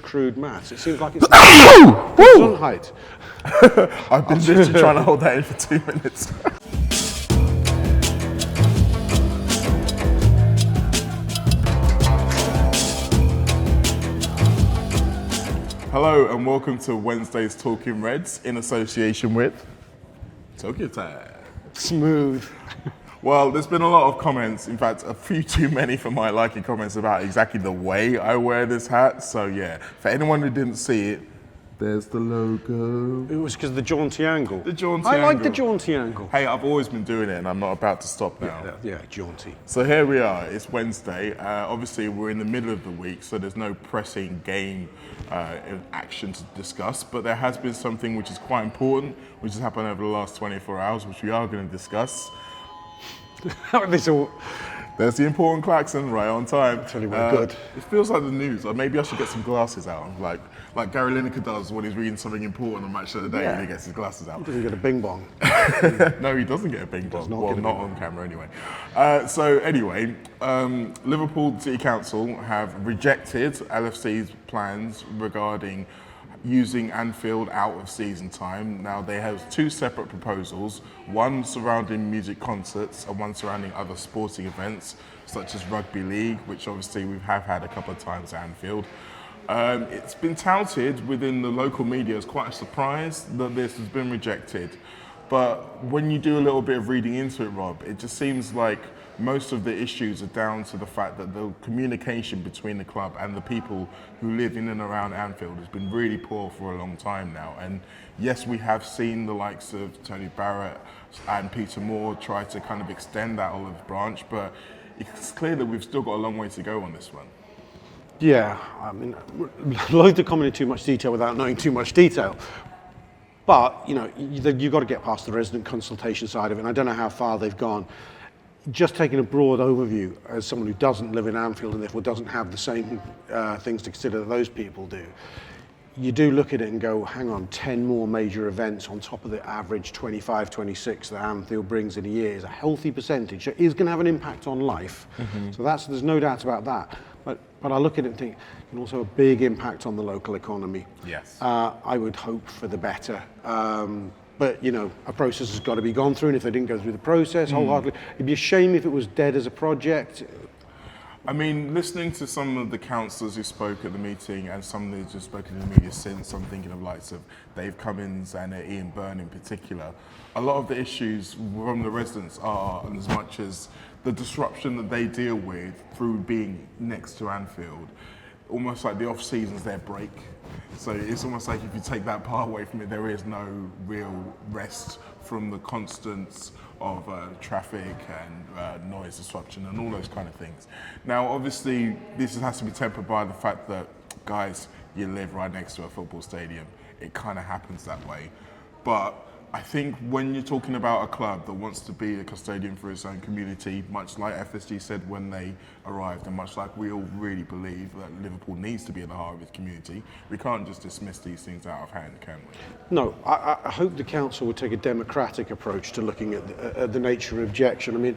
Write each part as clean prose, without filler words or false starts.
crude maths. It seems like it's on height. I've been literally trying to hold that in for 2 minutes. Hello and welcome to Wednesday's Talking Reds in association with Tokyo Time. Smooth. Well, there's been a lot of comments, in fact, a few too many for my liking comments about exactly the way I wear this hat. So yeah, for anyone who didn't see it, there's the logo. It was because of the jaunty angle. The jaunty I angle. like the jaunty angle. Hey, I've always been doing it and I'm not about to stop now. Yeah, jaunty. So here we are, it's Wednesday. Obviously we're in the middle of the week, so there's no pressing game action to discuss, but there has been something which is quite important, which has happened over the last 24 hours, which we are going to discuss. There's the important klaxon right on time. Tell you what, good. It feels like the news, or maybe I should get some glasses out, like Gary Lineker does when he's reading something important on Match of the Day and he gets his glasses out. He doesn't get a bing bong. No, he doesn't get a bing bong. Well, not on camera anyway. Liverpool City Council have rejected LFC's plans regarding using Anfield out of season time. Now they have two separate proposals, one surrounding music concerts and one surrounding other sporting events such as rugby league, which obviously we have had a couple of times at Anfield. It's been touted within the local media as quite a surprise that this has been rejected. But when you do a little bit of reading into it, Rob, it just seems like most of the issues are down to the fact that the communication between the club and the people who live in and around Anfield has been really poor for a long time now. And yes, we have seen the likes of Tony Barrett and Peter Moore try to kind of extend that olive branch, but it's clear that we've still got a long way to go on this one. Yeah, I mean, loath to comment in too much detail without knowing too much detail. But, you know, you've got to get past the resident consultation side of it, and I don't know how far they've gone. Just taking a broad overview as someone who doesn't live in Anfield and therefore doesn't have the same things to consider that those people do, you do look at it and go, hang on, 10 more major events on top of the average 25, 26 that Anfield brings in a year is a healthy percentage. It is going to have an impact on life. Mm-hmm. So there's no doubt about that. But I look at it and think, it can also have a big impact on the local economy. Yes. I would hope for the better. But, you know, a process has got to be gone through, and if they didn't go through the process wholeheartedly, it'd be a shame if it was dead as a project. I mean, listening to some of the councillors who spoke at the meeting and some who've just spoken in the media since, I'm thinking of likes of Dave Cummins and Ian Byrne in particular, a lot of the issues from the residents are, and as much as the disruption that they deal with through being next to Anfield, almost like the off-season's their break. So it's almost like if you take that part away from it, there is no real rest from the constants of traffic and noise disruption and all those kind of things. Now, obviously, this has to be tempered by the fact that, guys, you live right next to a football stadium. It kind of happens that way. But I think when you're talking about a club that wants to be a custodian for its own community, much like FSG said when they arrived, and much like we all really believe that Liverpool needs to be at the heart of its community, we can't just dismiss these things out of hand, can we? No, I hope the council would take a democratic approach to looking at the nature of objection. I mean,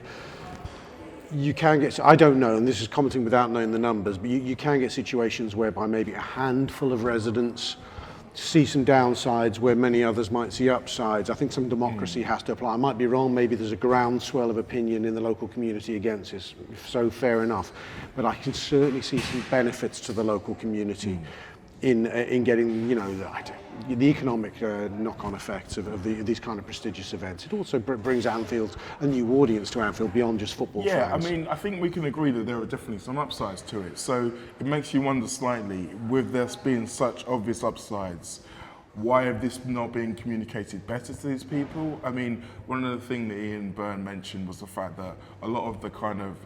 you can get, I don't know, and this is commenting without knowing the numbers, but you can get situations whereby maybe a handful of residents see some downsides where many others might see upsides. I think some democracy has to apply. I might be wrong, maybe there's a groundswell of opinion in the local community against this, if so, fair enough. But I can certainly see some benefits to the local community in getting, you know, the economic knock-on effects of these kind of prestigious events. It also brings Anfield a new audience to Anfield beyond just football fans. Yeah, I mean, I think we can agree that there are definitely some upsides to it. So it makes you wonder slightly, with this being such obvious upsides, why have this not been communicated better to these people? I mean, one of the things that Ian Byrne mentioned was the fact that a lot of the kind of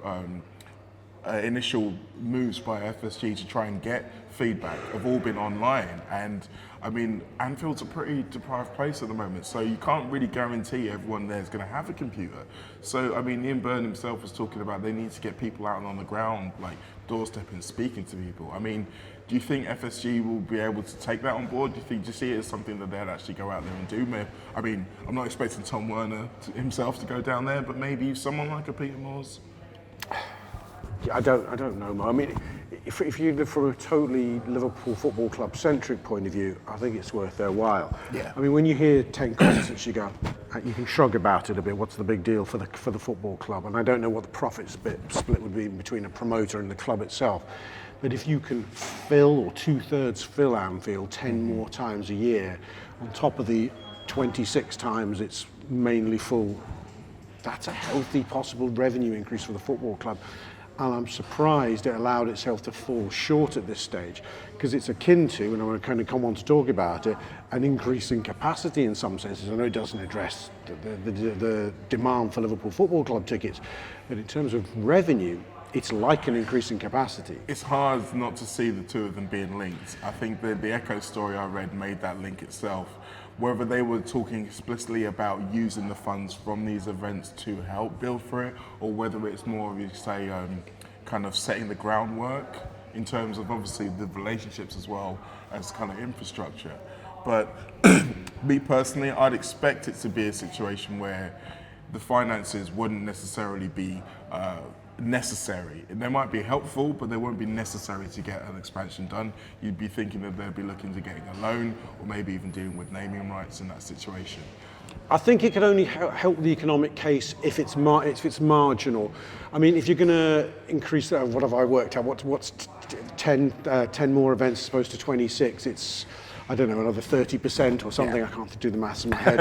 initial moves by FSG to try and get feedback have all been online, and I mean, Anfield's a pretty deprived place at the moment, so you can't really guarantee everyone there is going to have a computer. So I mean, Ian Byrne himself was talking about they need to get people out on the ground, like doorstepping, speaking to people. I mean, do you think FSG will be able to take that on board? Do you see it as something that they'd actually go out there and do? I mean, I'm not expecting Tom Werner himself to go down there, but maybe someone like a Peter Moores. I don't know, Mo. I mean, if you look from a totally Liverpool Football Club centric point of view, I think it's worth their while. Yeah. I mean, when you hear 10 concerts, you go, you can shrug about it a bit. What's the big deal for the football club? And I don't know what the profit split would be between a promoter and the club itself. But if you can fill or 2/3 fill Anfield 10 more times a year, on top of the 26 times it's mainly full, that's a healthy possible revenue increase for the football club. And I'm surprised it allowed itself to fall short at this stage, because it's akin to, and I'm going to kind of come on to talk about it, an increase in capacity in some senses. I know it doesn't address the demand for Liverpool Football Club tickets, but in terms of revenue, it's like an increase in capacity. It's hard not to see the two of them being linked. I think the Echo story I read made that link itself. Whether they were talking explicitly about using the funds from these events to help build for it, or whether it's more of, you say, kind of setting the groundwork in terms of obviously the relationships as well as kind of infrastructure. But me personally, I'd expect it to be a situation where the finances wouldn't necessarily be necessary. They might be helpful, but they won't be necessary to get an expansion done. You'd be thinking that they'd be looking to getting a loan, or maybe even dealing with naming rights in that situation. I think it can only help the economic case if it's marginal. I mean, if you're going to increase that, what have I worked out? What's 10 more events as opposed to 26? It's, I don't know, another 30% or something. Yeah. I can't do the maths in my head.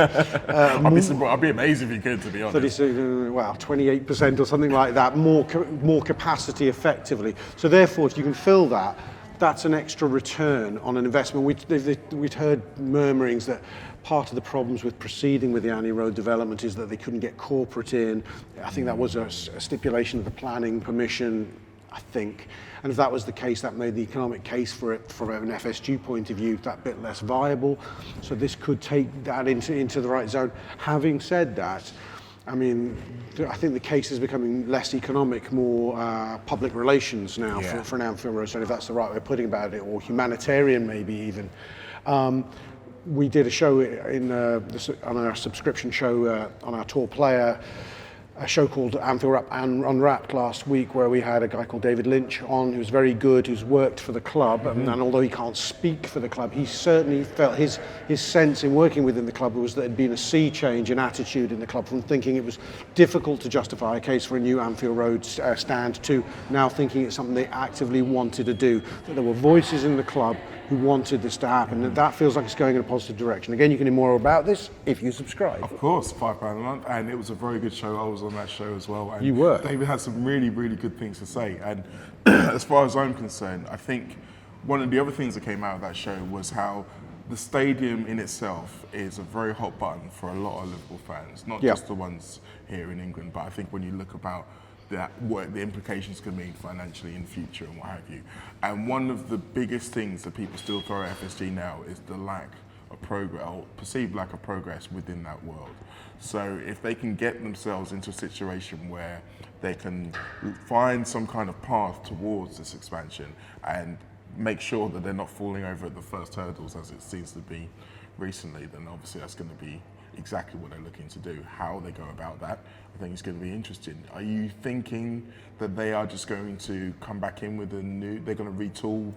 I'd be amazed if you could, to be honest. 28% or something like that. More capacity effectively. So therefore, if you can fill that, that's an extra return on an investment. We'd heard murmurings that part of the problems with proceeding with the Annie Road development is that they couldn't get corporate in. I think that was a stipulation of the planning permission, I think. And if that was the case, that made the economic case for it from an FSG point of view that bit less viable. So this could take that into the right zone. Having said that, I mean, I think the case is becoming less economic, more public relations now for an Anfield Road, so if that's the right way of putting about it, or humanitarian maybe even. We did a show on our subscription show on our tour player, a show called Anfield Unwrapped last week, where we had a guy called David Lynch on, who's very good, who's worked for the club, and although he can't speak for the club, he certainly felt his sense in working within the club was that there'd been a sea change in attitude in the club, from thinking it was difficult to justify a case for a new Anfield Road stand to now thinking it's something they actively wanted to do, that there were voices in the club who wanted this to happen, and that feels like it's going in a positive direction. Again, you can hear more about this if you subscribe. Of course, £5 a month, and it was a very good show. I was on that show as well. And you were. David had some really, really good things to say. And as far as I'm concerned, I think one of the other things that came out of that show was how the stadium in itself is a very hot button for a lot of Liverpool fans, not just the ones here in England, but I think when you look about what the implications could mean financially in the future and what have you. And one of the biggest things that people still throw at FSG now is the lack of progress, or perceived lack of progress within that world. So if they can get themselves into a situation where they can find some kind of path towards this expansion and make sure that they're not falling over at the first hurdles, as it seems to be recently, then obviously that's going to be exactly what they're looking to do. How they go about that, I think it's going to be interesting. Are you thinking that they are just going to come back in with they're going to retool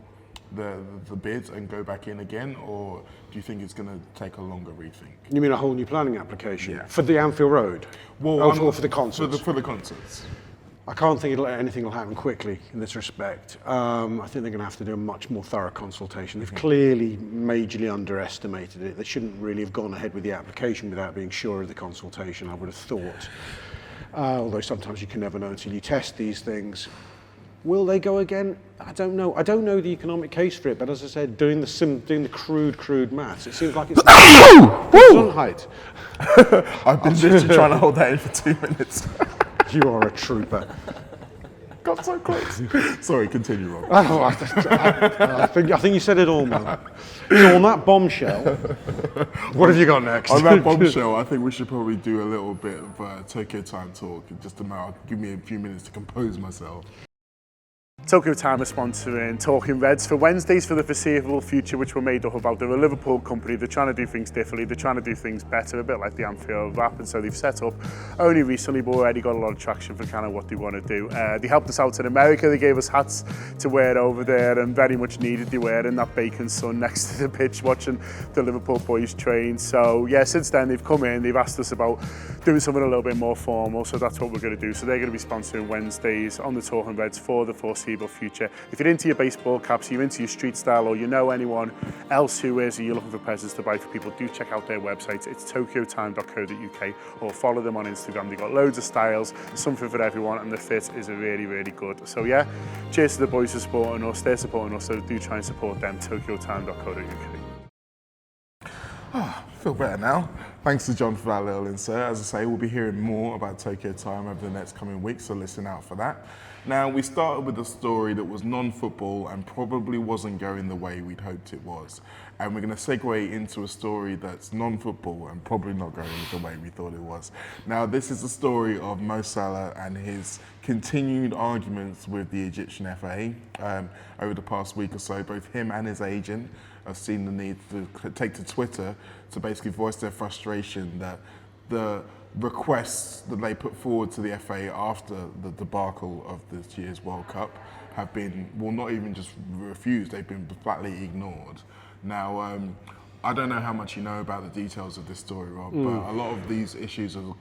the bids and go back in again, or do you think it's going to take a longer rethink? You mean a whole new planning application for the Anfield Road? Well, for the concerts. For the concerts. I can't think anything will happen quickly in this respect. I think they're going to have to do a much more thorough consultation. They've clearly majorly underestimated it. They shouldn't really have gone ahead with the application without being sure of the consultation, I would have thought. Although sometimes you can never know until you test these things. Will they go again? I don't know. I don't know the economic case for it, but as I said, doing the crude maths, it seems like it's on height. I've been literally trying to hold that in for 2 minutes. You are a trooper. Got so close. Sorry, continue, Rob. I think you said it all, man. So on that bombshell, what have you got next? On that bombshell, I think we should probably do a little bit of Tokyo Time talk. Give me a few minutes to compose myself. Tokyo Time is sponsoring Talking Reds for Wednesdays for the foreseeable future, which were made up about. They're a Liverpool company. They're trying to do things differently. They're trying to do things better, a bit like the Anfield rap. And so they've set up only recently, but already got a lot of traction for kind of what they want to do. They helped us out in America. They gave us hats to wear over there, and very much needed. They were in that bacon sun next to the pitch watching the Liverpool boys train. So yeah, since then they've come in. They've asked us about doing something a little bit more formal. So that's what we're going to do. So they're going to be sponsoring Wednesdays on the Talking Reds for the foreseeable future. If you're into your baseball caps, you're into your street style, or you know anyone else who is, or you're looking for presents to buy for people, do check out their website. It's tokyotime.co.uk, or follow them on Instagram. They've got loads of styles, something for everyone, and the fit is really, really good. So yeah, cheers to the boys for supporting us. They're supporting us, so do try and support them. tokyotime.co.uk. I feel better now. Thanks to John for that little insert. As I say, we'll be hearing more about Tokyo Time over the next coming weeks, so listen out for that. Now, we started with a story that was non-football and probably wasn't going the way we'd hoped it was. And we're going to segue into a story that's non-football and probably not going the way we thought it was. Now, this is the story of Mo Salah and his continued arguments with the Egyptian FA. Over the past week or so, both him and his agent have seen the need to take to Twitter to basically voice their frustration that the requests that they put forward to the FA after the debacle of this year's World Cup have been, well, not even just refused, they've been flatly ignored. Now, I don't know how much you know about the details of this story, Rob, but a lot of these issues are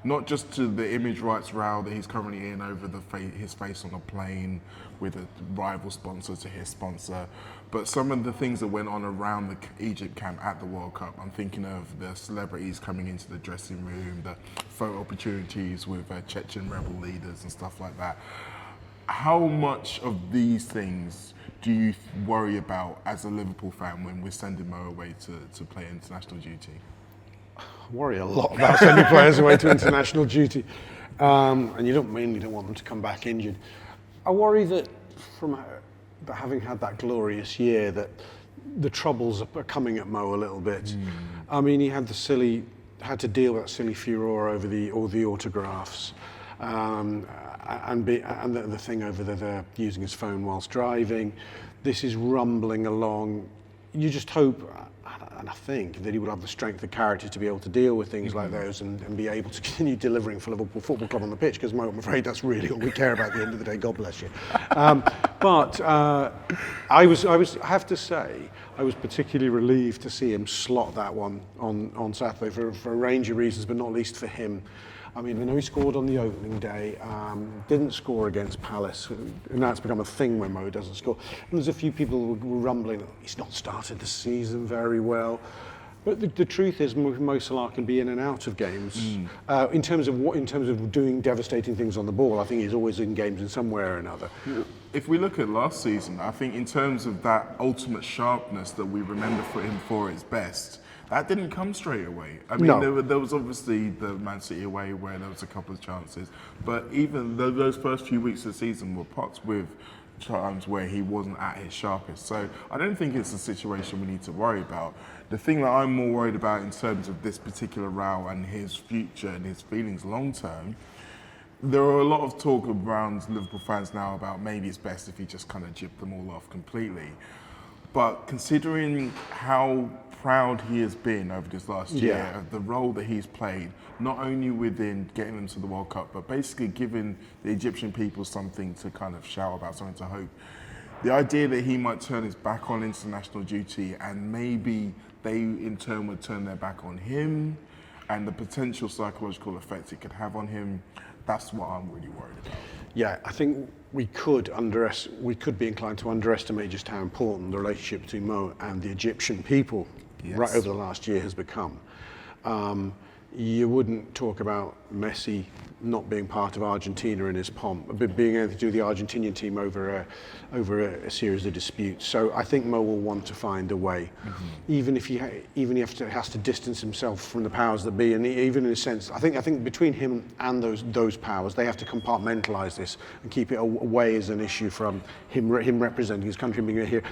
not just to the image rights row that he's currently in over his face on a plane with a rival sponsor to his sponsor, but some of the things that went on around the Egypt camp at the World Cup. I'm thinking of the celebrities coming into the dressing room, the photo opportunities with Chechen rebel leaders and stuff like that. How much of these things do you worry about as a Liverpool fan when we're sending Mo away to play international duty? I worry a lot about sending players away to international duty, and you don't want them to come back injured. I worry that from having had that glorious year, that the troubles are coming at Mo a little bit. I mean, he had to deal with that silly furore over all the autographs, and the thing over there using his phone whilst driving. This is rumbling along. You just hope, and I think, that he would have the strength of character to be able to deal with things like those and be able to continue delivering for Liverpool Football Club on the pitch, because I'm afraid that's really all we care about at the end of the day, God bless you. But I have to say, I was particularly relieved to see him slot that one on Saturday for a range of reasons, but not least for him. I mean, I know he scored on the opening day, didn't score against Palace, and now it's become a thing when Mo doesn't score. And there's a few people who were rumbling that he's not started the season very well. But the truth is, Mo Salah can be in and out of games. In terms of doing devastating things on the ball, I think he's always in games in some way or another. If we look at last season, I think in terms of that ultimate sharpness that we remember for him for his best, that didn't come straight away. I mean, No. there was obviously the Man City away where there was a couple of chances, but even those first few weeks of the season were pocked with times where he wasn't at his sharpest. So I don't think it's a situation we need to worry about. The thing that I'm more worried about in terms of this particular row and his future and his feelings long term, there are a lot of talk around Liverpool fans now about maybe it's best if he just kind of jibbed them all off completely. But considering how proud he has been over this last year of the role that he's played, not only within getting them to the World Cup, but basically giving the Egyptian people something to kind of shout about, something to hope. The idea that he might turn his back on international duty and maybe they in turn would turn their back on him, and the potential psychological effect it could have on him, that's what I'm really worried about. Yeah, I think we could be inclined to underestimate just how important the relationship between Mo and the Egyptian people right over the last year has become. You wouldn't talk about Messi not being part of Argentina in his pomp, but being able to do the Argentinian team over a series of disputes. So I think Mo will want to find a way, even if he has to distance himself from the powers that be, and even in a sense, I think between him and those powers, they have to compartmentalise this and keep it away as an issue from him representing his country and being a hero.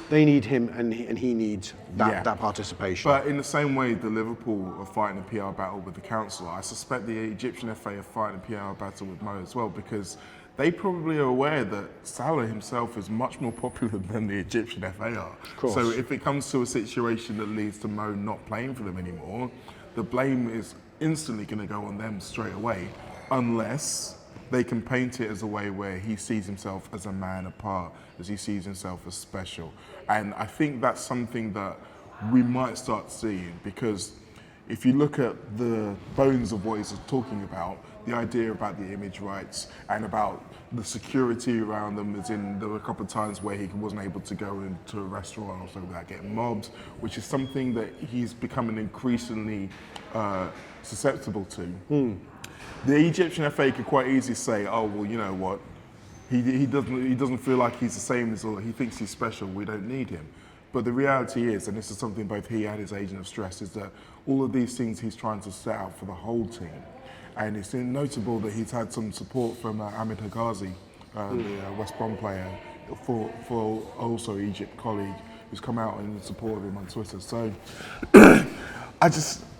They need him, and he needs that participation. But in the same way that Liverpool are fighting a PR battle with the council, I suspect the Egyptian FA are fighting a PR battle with Mo as well, because they probably are aware that Salah himself is much more popular than the Egyptian FA are. course. So if it comes to a situation that leads to Mo not playing for them anymore, the blame is instantly going to go on them straight away, unless they can paint it as a way where he sees himself as a man apart, as he sees himself as special. And I think that's something that we might start seeing, because if you look at the bones of what he's talking about, the idea about the image rights and about the security around them, as in there were a couple of times where he wasn't able to go into a restaurant or something without getting mobbed, which is something that he's becoming increasingly susceptible to. The Egyptian FA could quite easily say, oh, well, you know what, he doesn't feel like he's the same as all, he thinks he's special, we don't need him. But the reality is, and this is something both he and his agent have stressed, is that all of these things he's trying to set out for the whole team. And it's notable that he's had some support from Ahmed Higazi, the West Brom player, for also Egypt colleague, who's come out and supported him on Twitter. So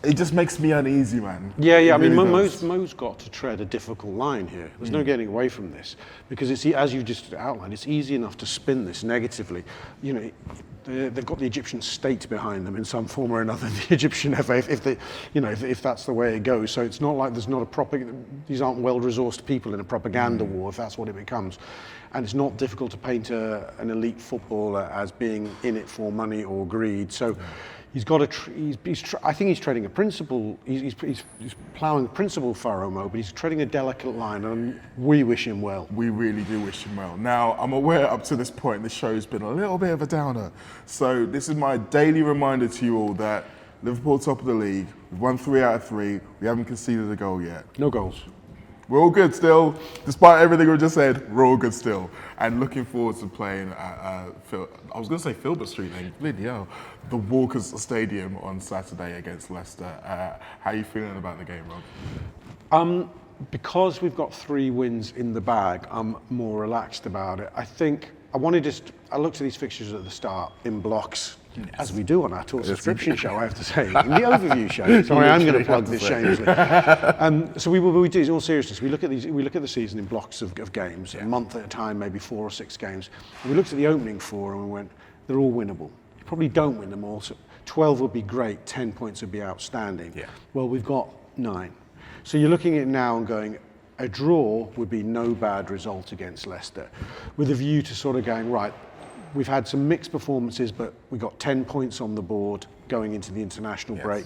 it just makes me uneasy, man. Yeah, It I mean, really does. Mo's got to tread a difficult line here. There's no getting away from this, because it's, as you just outlined, it's easy enough to spin this negatively. You know, they've got the Egyptian state behind them in some form or another, the Egyptian FA, if that's the way it goes. So it's not like there's not these aren't well-resourced people in a propaganda war, if that's what it becomes. And it's not difficult to paint an elite footballer as being in it for money or greed. So he's got I think he's treading a principle, he's ploughing a principle furrow, Mo, but he's treading a delicate line, and we wish him well. We really do wish him well. Now, I'm aware up to this point the show's been a little bit of a downer. So this is my daily reminder to you all that Liverpool top of the league, we've won 3 out of 3, we haven't conceded a goal yet. No goals. We're all good still. Despite everything we just said, we're all good still. And looking forward to playing at, I was going to say Filbert Street then, bloody hell, the Walkers Stadium on Saturday against Leicester. How are you feeling about the game, Rob? Because we've got 3 wins in the bag, I'm more relaxed about it. I think I looked at these fixtures at the start in blocks, as we do on our tour subscription show, I have to say, in the overview show. Sorry, I'm going to plug this shamelessly. So we do, in all seriousness, we look at the season in blocks of games, a month at a time, maybe 4 or 6 games. And we looked at the opening 4 and we went, they're all winnable. You probably don't win them all. So 12 would be great, 10 points would be outstanding. Yeah. Well, we've got 9. So you're looking at it now and going, a draw would be no bad result against Leicester, with a view to sort of going, right, we've had some mixed performances, but we got 10 points on the board going into the international break.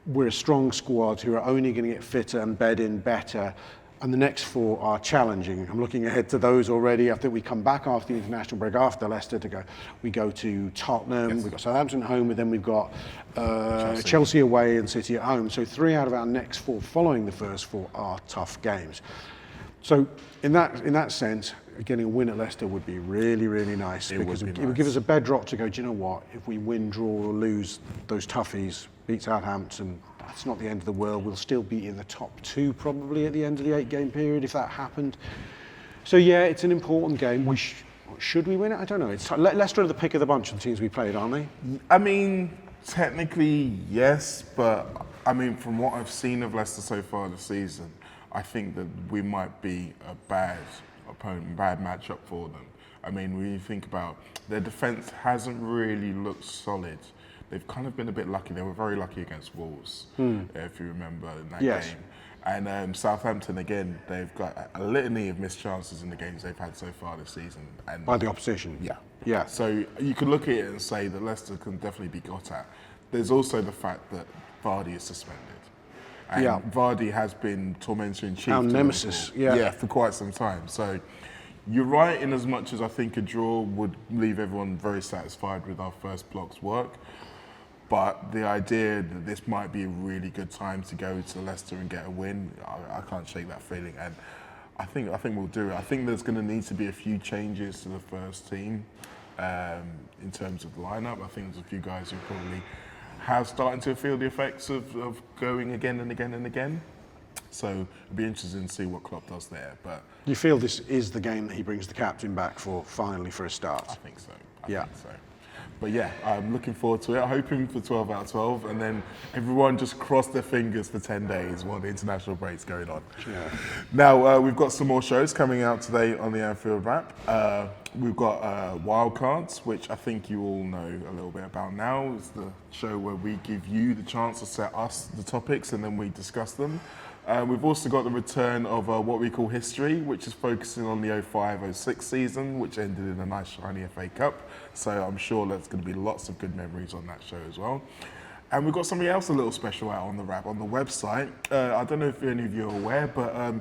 We're a strong squad who are only going to get fitter and bed in better, and the next 4 are challenging. I'm looking ahead to those already. I think we come back after the international break, after Leicester, we go to Tottenham, we've got Southampton home, and then we've got Chelsea away and City at home. So 3 out of our next 4 following the first 4 are tough games. So in that sense, getting a win at Leicester would be really, really nice, because it would give us a bedrock to go, do you know what, if we win, draw or lose those toughies, beat Southampton, that's not the end of the world. We'll still be in the top 2 probably at the end of the 8-game period if that happened. So yeah, it's an important game. Should we win it? I don't know. Leicester are the pick of the bunch of the teams we played, aren't they? I mean, technically yes, but I mean, from what I've seen of Leicester so far this season, I think that we might be a bad opponent, bad matchup for them. I mean, when you think about their defence hasn't really looked solid. They've kind of been a bit lucky. They were very lucky against Wolves, if you remember in that game. And Southampton, again, they've got a litany of missed chances in the games they've had so far this season. And by the opposition? Yeah. So you could look at it and say that Leicester can definitely be got at. There's also the fact that Vardy is suspended. And Vardy has been tormenting Chief. Our nemesis, for quite some time. So you're right in as much as I think a draw would leave everyone very satisfied with our first block's work. But the idea that this might be a really good time to go to Leicester and get a win, I can't shake that feeling. And I think we'll do it. I think there's going to need to be a few changes to the first team in terms of the lineup. I think there's a few guys who probably have started to feel the effects of going again and again and again. So it'll be interesting to see what Klopp does there. But you feel this is the game that he brings the captain back for, finally, for a start? I think so. I think so. But yeah, I'm looking forward to it. Hoping for 12 out of 12, and then everyone just cross their fingers for 10 days while the international break's going on. Yeah. Now, we've got some more shows coming out today on the Anfield Wrap. We've got Wildcards, which I think you all know a little bit about now. It's the show where we give you the chance to set us the topics and then we discuss them. We've also got the return of what we call History, which is focusing on the 05-06 season, which ended in a nice shiny FA Cup. So I'm sure there's going to be lots of good memories on that show as well. And we've got something else a little special out on the Wrap on the website. I don't know if any of you are aware, but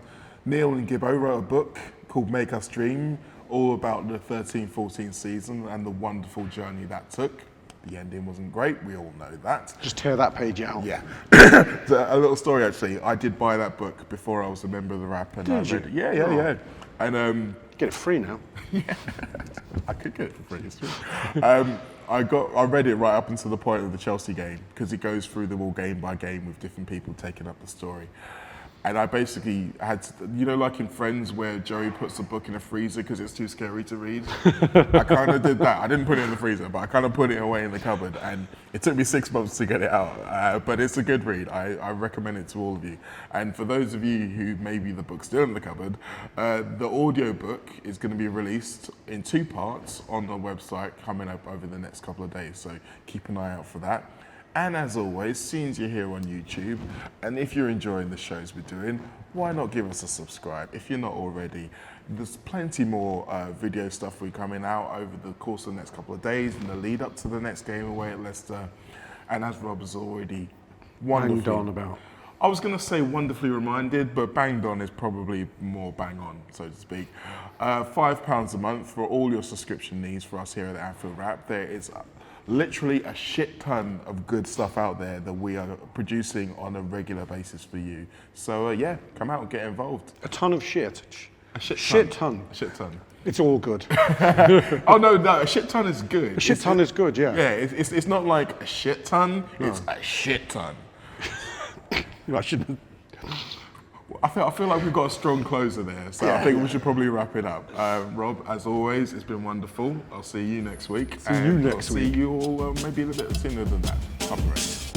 Neil and Gibbo wrote a book called Make Us Dream, all about the 13-14 season and the wonderful journey that took. The ending wasn't great, we all know that. Just tear that page out. Yeah. A little story actually. I did buy that book before I was a member of the Wrap, and I read it. Yeah. And get it free now. Yeah, I could get it for free. It's true. I read it right up until the point of the Chelsea game because it goes through them all game by game with different people taking up the story. And I basically had to, like in Friends where Joey puts the book in a freezer because it's too scary to read. I kind of did that. I didn't put it in the freezer, but I kind of put it away in the cupboard. And it took me 6 months to get it out. But it's a good read. I recommend it to all of you. And for those of you who maybe the book's still in the cupboard, the audio book is going to be released in 2 parts on the website coming up over the next couple of days. So keep an eye out for that. And as always, seeing you're here on YouTube, and if you're enjoying the shows we're doing, why not give us a subscribe if you're not already? There's plenty more video stuff we're coming out over the course of the next couple of days in the lead up to the next game away at Leicester. And as Rob has already Banged on about. I was going to say wonderfully reminded, but banged on is probably more bang on, so to speak. £5 a month for all your subscription needs for us here at the Anfield Wrap. There is literally a shit ton of good stuff out there that we are producing on a regular basis for you. So yeah, come out and get involved. A ton of shit. A shit ton. Shit ton. A shit ton. It's all good. Oh no, a shit ton is good. A shit ton is good, yeah. Yeah, it's not like a shit ton, it's a shit ton. I shouldn't. I feel like we've got a strong closer there, so I think we should probably wrap it up. Rob, as always, it's been wonderful. I'll see you next week. See you next week. See you all maybe a little bit sooner than that. Up the race.